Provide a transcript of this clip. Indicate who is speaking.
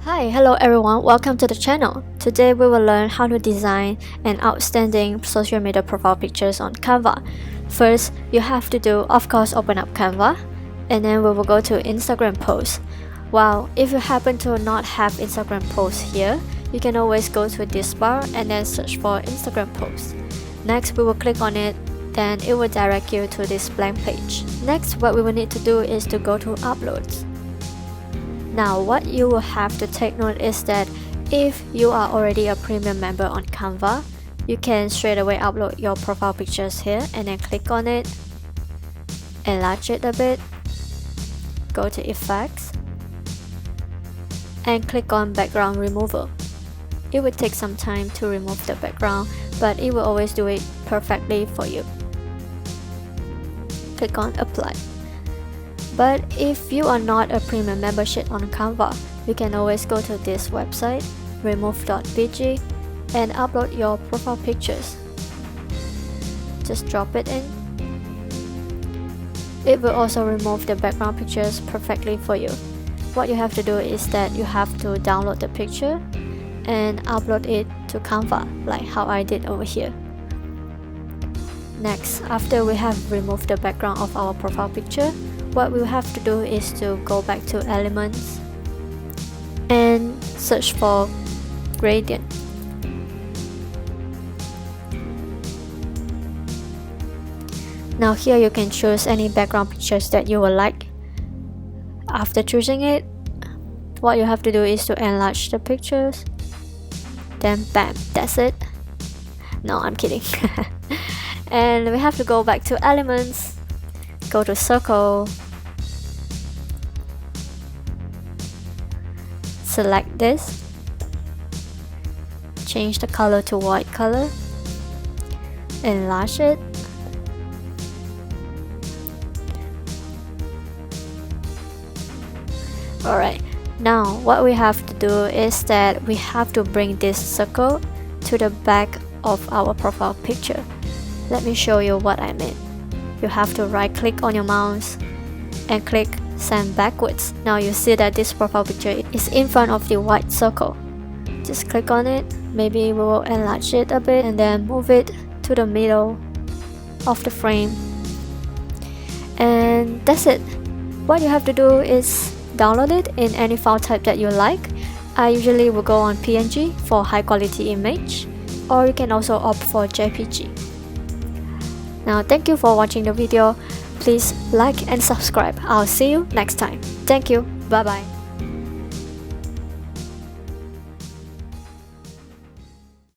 Speaker 1: Hello everyone, welcome to the channel. Today we will learn how to design an outstanding social media profile pictures on Canva. First, you have to do, of course, open up Canva, and then we will go to Instagram posts. Well, if you happen to not have Instagram posts here, you can always go to this bar and then search for Instagram posts. Next, we will click on it, then it will direct you to this blank page. Next, what we will need to do is to go to uploads. Now, what you will have to take note is that if you are already a premium member on Canva, you can straight away upload your profile pictures here and then click on it, enlarge it a bit, go to effects, and click on background removal. It will take some time to remove the background, but it will always do it perfectly for you. Click on apply. But if you are not a premium membership on Canva, you can always go to this website, remove.bg, and upload your profile pictures. Just drop it in. It will also remove the background pictures perfectly for you. What you have to do is that you have to download the picture and upload it to Canva, like how I did over here. Next, after we have removed the background of our profile picture, what we'll have to do is to go back to elements and search for gradient. Now here you can choose any background pictures that you would like. After choosing it, what you have to do is to enlarge the pictures. Then bam, that's it. No, I'm kidding. And we have to go back to elements, go to circle, select this, change the color to white color, enlarge it, alright. Now what we have to do is that we have to bring this circle to the back of our profile picture. Let me show you what I mean. You have to right click on your mouse and click send backwards. Now you see that this profile picture is in front of the white circle. Just click on it, maybe we will enlarge it a bit and then move it to the middle of the frame. And that's it. What you have to do is download it in any file type that you like. I usually will go on PNG for high quality image, or you can also opt for JPG. Now thank you for watching the video. Please like and subscribe. I'll see you next time. Thank you. Bye bye.